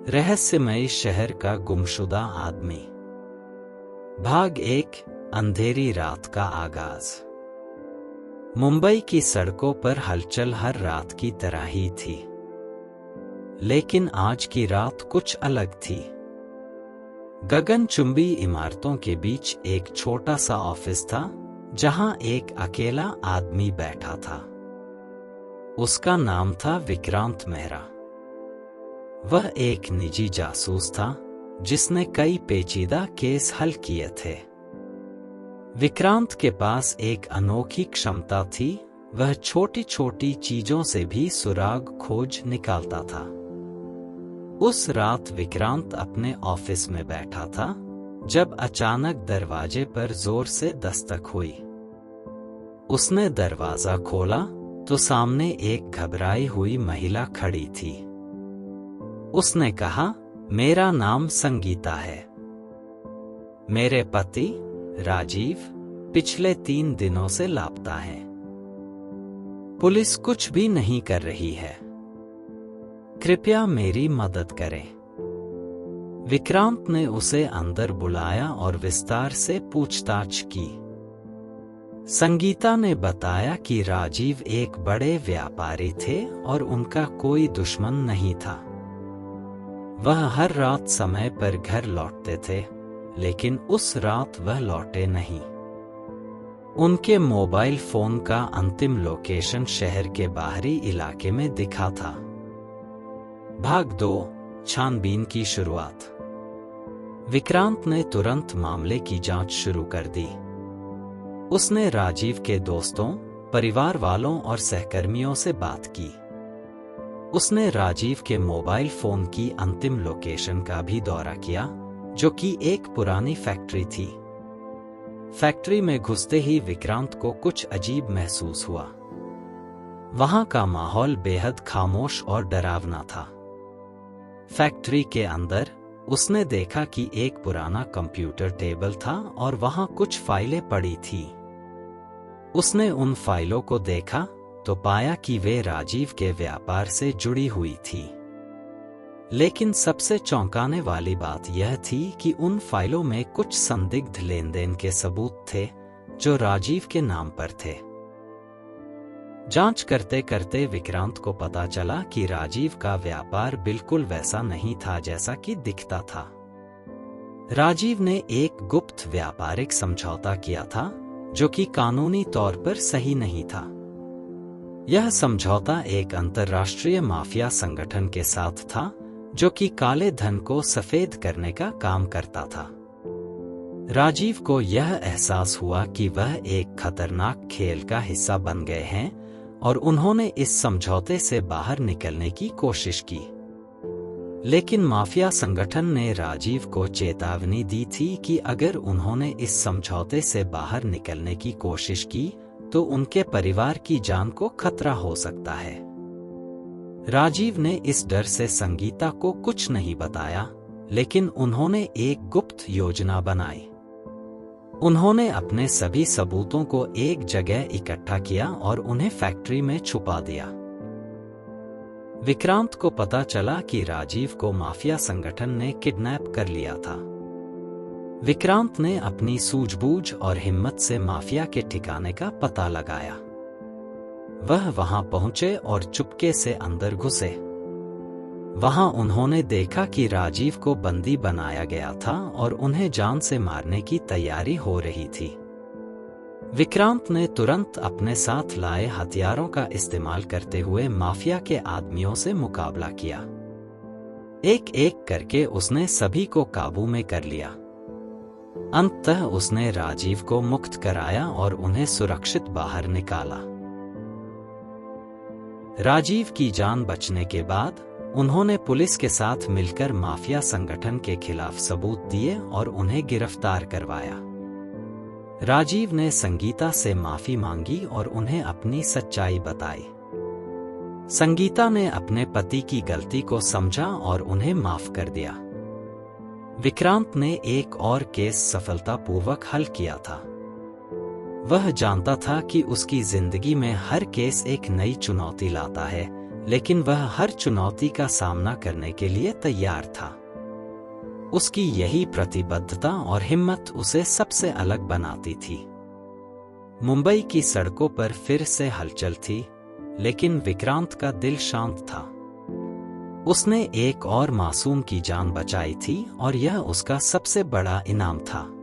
रहस्यमय शहर का गुमशुदा आदमी। भाग 1। अंधेरी रात का आगाज। मुंबई की सड़कों पर हलचल हर रात की तरह ही थी, लेकिन आज की रात कुछ अलग थी। गगनचुंबी इमारतों के बीच एक छोटा सा ऑफिस था, जहां एक अकेला आदमी बैठा था। उसका नाम था विक्रांत मेहरा। वह एक निजी जासूस था, जिसने कई पेचीदा केस हल किए थे। विक्रांत के पास एक अनोखी क्षमता थी, वह छोटी छोटी चीजों से भी सुराग खोज निकालता था। उस रात विक्रांत अपने ऑफिस में बैठा था, जब अचानक दरवाजे पर जोर से दस्तक हुई। उसने दरवाजा खोला तो सामने एक घबराई हुई महिला खड़ी थी। उसने कहा, मेरा नाम संगीता है। मेरे पति राजीव पिछले 3 दिनों से लापता हैं। पुलिस कुछ भी नहीं कर रही है। कृपया मेरी मदद करें। विक्रांत ने उसे अंदर बुलाया और विस्तार से पूछताछ की। संगीता ने बताया कि राजीव एक बड़े व्यापारी थे और उनका कोई दुश्मन नहीं था। वह हर रात समय पर घर लौटते थे, लेकिन उस रात वह लौटे नहीं। उनके मोबाइल फोन का अंतिम लोकेशन शहर के बाहरी इलाके में दिखा था। भाग 2। छानबीन की शुरुआत। विक्रांत ने तुरंत मामले की जांच शुरू कर दी। उसने राजीव के दोस्तों, परिवार वालों और सहकर्मियों से बात की। उसने राजीव के मोबाइल फोन की अंतिम लोकेशन का भी दौरा किया, जो कि एक पुरानी फैक्ट्री थी। फैक्ट्री में घुसते ही विक्रांत को कुछ अजीब महसूस हुआ। वहां का माहौल बेहद खामोश और डरावना था। फैक्ट्री के अंदर उसने देखा कि एक पुराना कंप्यूटर टेबल था और वहां कुछ फाइलें पड़ी थी। उसने उन फाइलों को देखा तो पाया कि वे राजीव के व्यापार से जुड़ी हुई थी। लेकिन सबसे चौंकाने वाली बात यह थी कि उन फाइलों में कुछ संदिग्ध लेनदेन के सबूत थे, जो राजीव के नाम पर थे। जांच करते करते विक्रांत को पता चला कि राजीव का व्यापार बिल्कुल वैसा नहीं था जैसा कि दिखता था। राजीव ने एक गुप्त व्यापारिक समझौता किया था, जो कि कानूनी तौर पर सही नहीं था। यह समझौता एक अंतर्राष्ट्रीय माफिया संगठन के साथ था, जो कि काले धन को सफेद करने का काम करता था। राजीव को यह एहसास हुआ कि वह एक खतरनाक खेल का हिस्सा बन गए हैं और उन्होंने इस समझौते से बाहर निकलने की कोशिश की। लेकिन माफिया संगठन ने राजीव को चेतावनी दी थी कि अगर उन्होंने इस समझौते से बाहर निकलने की कोशिश की तो उनके परिवार की जान को खतरा हो सकता है। राजीव ने इस डर से संगीता को कुछ नहीं बताया, लेकिन उन्होंने एक गुप्त योजना बनाई। उन्होंने अपने सभी सबूतों को एक जगह इकट्ठा किया और उन्हें फैक्ट्री में छुपा दिया। विक्रांत को पता चला कि राजीव को माफिया संगठन ने किडनैप कर लिया था। विक्रांत ने अपनी सूझबूझ और हिम्मत से माफिया के ठिकाने का पता लगाया। वह वहां पहुंचे और चुपके से अंदर घुसे। वहां उन्होंने देखा कि राजीव को बंदी बनाया गया था और उन्हें जान से मारने की तैयारी हो रही थी। विक्रांत ने तुरंत अपने साथ लाए हथियारों का इस्तेमाल करते हुए माफिया के आदमियों से मुकाबला किया। एक एक करके उसने सभी को काबू में कर लिया। अंततः उसने राजीव को मुक्त कराया और उन्हें सुरक्षित बाहर निकाला। राजीव की जान बचने के बाद उन्होंने पुलिस के साथ मिलकर माफिया संगठन के खिलाफ सबूत दिए और उन्हें गिरफ्तार करवाया। राजीव ने संगीता से माफी मांगी और उन्हें अपनी सच्चाई बताई। संगीता ने अपने पति की गलती को समझा और उन्हें माफ कर दिया। विक्रांत ने एक और केस सफलतापूर्वक हल किया था। वह जानता था कि उसकी जिंदगी में हर केस एक नई चुनौती लाता है, लेकिन वह हर चुनौती का सामना करने के लिए तैयार था। उसकी यही प्रतिबद्धता और हिम्मत उसे सबसे अलग बनाती थी। मुंबई की सड़कों पर फिर से हलचल थी, लेकिन विक्रांत का दिल शांत था। उसने एक और मासूम की जान बचाई थी और यह उसका सबसे बड़ा इनाम था।